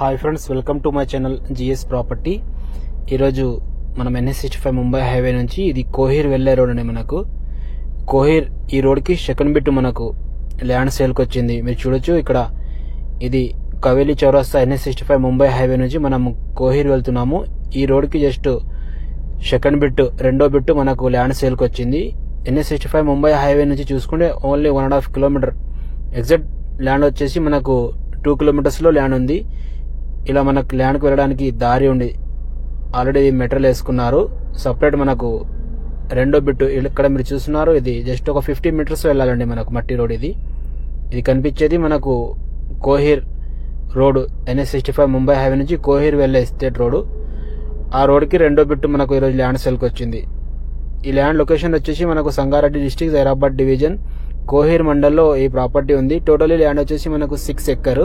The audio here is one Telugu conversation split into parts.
Hi friends, welcome to my channel GS property. ఈరోజు మనం NH65 ముంబై హైవే నుంచి ఇది కోహిర్ వెళ్ళే రోడ్ అండి. మనకు కోహిర్ ఈ రోడ్కి సెకండ్ బిట్ మనకు ల్యాండ్ సేల్కి వచ్చింది. మీరు చూడొచ్చు ఇక్కడ ఇది కవేలి చౌరస్తా NH65 ముంబై హైవే నుంచి మనం కోహిర్ వెళ్తున్నాము. ఈ రోడ్కి జస్ట్ సెకండ్ బిట్ రెండో బిట్ మనకు ల్యాండ్ సేల్కి వచ్చింది. NH65 ముంబై హైవే నుంచి చూసుకుంటే ఓన్లీ 1.5 కిలోమీటర్ ఎగ్జాక్ట్ ల్యాండ్ వచ్చేసి మనకు 2 కిలోమీటర్స్లో ల్యాండ్ ఉంది. ఇలా మనకు ల్యాండ్కి వెళ్ళడానికి దారి ఉంది. ఆల్రెడీ మెటీరియల్ వేసుకున్నారు. సపరేట్ మనకు రెండో బిట్ ఇక్కడ మీరు చూస్తున్నారు. ఇది జస్ట్ ఒక 50 మీటర్స్ వెళ్ళాలండి మనకు మట్టి రోడ్. ఇది కనిపించేది మనకు Kohir road. NH65 Mumbai highway నుంచి కోహిర్ వెళ్ళే స్టేట్ రోడ్. ఆ రోడ్కి రెండో బిట్ మనకు ఈరోజు ల్యాండ్ సేల్కి వచ్చింది. ఈ ల్యాండ్ లొకేషన్ వచ్చేసి మనకు సంగారెడ్డి డిస్టిక్, జైరాబాద్ డివిజన్, కోహిర్ మండల్లో ఈ ప్రాపర్టీ ఉంది. టోటలీ ల్యాండ్ వచ్చేసి మనకు 6 ఎకర్.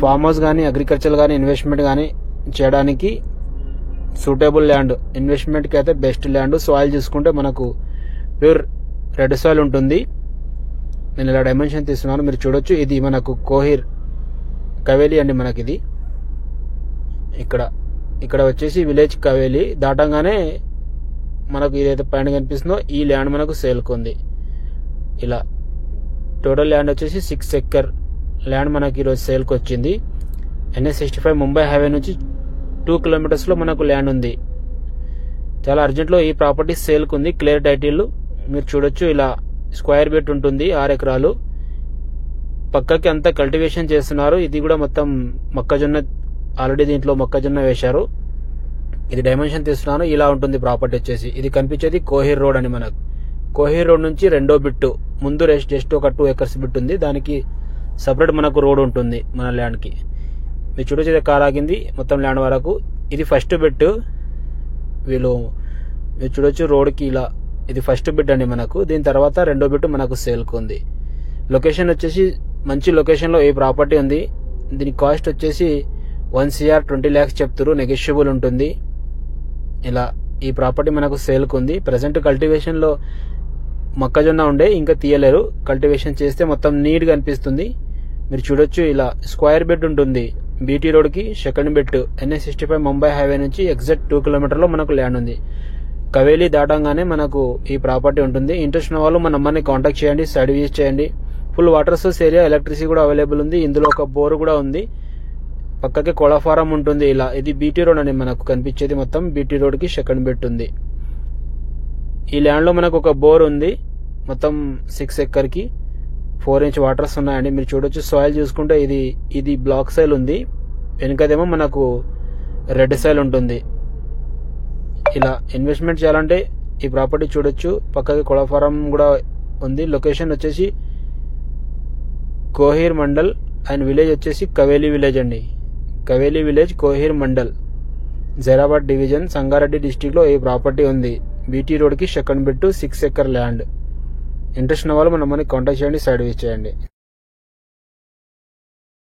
ఫామ్ హౌస్ కానీ అగ్రికల్చర్ కానీ ఇన్వెస్ట్మెంట్ కానీ చేయడానికి సూటబుల్ ల్యాండ్. ఇన్వెస్ట్మెంట్కి అయితే బెస్ట్ ల్యాండ్. సాయిల్ చూసుకుంటే మనకు ప్యూర్ రెడ్ సాయిల్ ఉంటుంది. నేను ఇలా డైమెన్షన్ తీస్తున్నాను, మీరు చూడొచ్చు. ఇది మనకు కోహిర్ కవేలి అండి. మనకి ఇది ఇక్కడ వచ్చేసి విలేజ్ కవేలి దాటంగానే మనకు ఏదైతే పైన కనిపిస్తుందో ఈ ల్యాండ్ మనకు సేల్కుంది. ఇలా టోటల్ ల్యాండ్ వచ్చేసి 6 ఎకర్ ల్యాండ్ మనకి ఈరోజు సేల్కి వచ్చింది. NH65 ముంబై హైవే నుంచి 2 కిలోమీటర్స్లో మనకు ల్యాండ్ ఉంది. చాలా అర్జెంట్లో ఈ ప్రాపర్టీ సేల్కి ఉంది. క్లియర్ టైటిల్ మీరు చూడొచ్చు. ఇలా స్క్వేర్ బిట్ ఉంటుంది, 6 ఎకరాలు. పక్కకి అంతా కల్టివేషన్ చేస్తున్నారు. ఇది కూడా మొత్తం మొక్కజొన్న, ఆల్రెడీ దీంట్లో మొక్కజొన్న వేశారు. ఇది డైమెన్షన్ తీస్తున్నాను. ఇలా ఉంటుంది ప్రాపర్టీ వచ్చేసి. ఇది కనిపించేది కోహిర్ రోడ్ అని. మనకు కోహిర్ రోడ్ నుంచి రెండో బిట్టు ముందు జస్ట్ ఒక 2 ఎకర్స్ బిట్ ఉంది. దానికి సపరేట్ మనకు రోడ్ ఉంటుంది మన ల్యాండ్కి. మీరు చూడొచ్చు కార్ ఆగింది మొత్తం ల్యాండ్ వరకు. ఇది ఫస్ట్ బిట్. మీరు చూడొచ్చు రోడ్కి ఇలా ఇది ఫస్ట్ బిట్ అండి మనకు. దీని తర్వాత రెండో బిట్ మనకు సేల్కి ఉంది. లొకేషన్ వచ్చేసి మంచి లొకేషన్లో ఈ ప్రాపర్టీ ఉంది. దీని కాస్ట్ వచ్చేసి 1 CR 20 lakhs చెప్తారు, నెగోషియబుల్ ఉంటుంది. ఇలా ఈ ప్రాపర్టీ మనకు సేల్కి ఉంది. ప్రజెంట్ కల్టివేషన్లో మొక్కజొన్న ఉండే, ఇంకా తీయలేరు. కల్టివేషన్ చేస్తే మొత్తం నీట్గా అనిపిస్తుంది. మీరు చూడొచ్చు. ఇలా స్క్వేర్ బిట్ ఉంటుంది. బీటీ రోడ్కి second bit NH65 Mumbai highway నుంచి ఎగ్జాక్ట్ 2 కిలోమీటర్లో మనకు ల్యాండ్ ఉంది. కవేలి దాటంగానే మనకు ఈ ప్రాపర్టీ ఉంటుంది. ఇంట్రెస్ట్ ఉన్న వాళ్ళు మన నెంబర్ని కాంటాక్ట్ చేయండి, సైడ్ విజిట్ చేయండి. Full water source area, electricity కూడా అవైలబుల్ ఉంది. ఇందులో ఒక బోర్ కూడా ఉంది. పక్కకి కోళ్ళ ఫారం ఉంటుంది. ఇలా ఇది బీటీ రోడ్ అని మనకు కనిపించేది. మొత్తం బీటీ రోడ్కి సెకండ్ బిట్ ఉంది. ఈ ల్యాండ్లో మనకు ఒక బోర్ ఉంది. మొత్తం 6 ఎకర్కి 4 ఇంచ్ వాటర్స్ ఉన్నాయండి. మీరు చూడొచ్చు. సాయిల్ చూసుకుంటే ఇది బ్లాక్ సాయిల్ ఉంది. వెనుకదేమో మనకు రెడ్ సాయిల్ ఉంటుంది. ఇలా ఇన్వెస్ట్మెంట్ చేయాలంటే ఈ ప్రాపర్టీ చూడొచ్చు. పక్కకి కోళ్ళ ఫారం కూడా ఉంది. లొకేషన్ వచ్చేసి కోహిర్ మండల్ అండ్ విలేజ్ వచ్చేసి కవేలి విలేజ్ అండి. కవేలి విలేజ్, కోహిర్ మండల్, జైరాబాద్ డివిజన్, సంగారెడ్డి డిస్టిక్లో ఈ ప్రాపర్టీ ఉంది. బీటీ రోడ్కి second bit 6 acre land. Interest ఉన్న వాళ్ళు మన నెంబర్ని కాంటాక్ట్ చేయండి, సైడ్ విజిట్ చేయండి.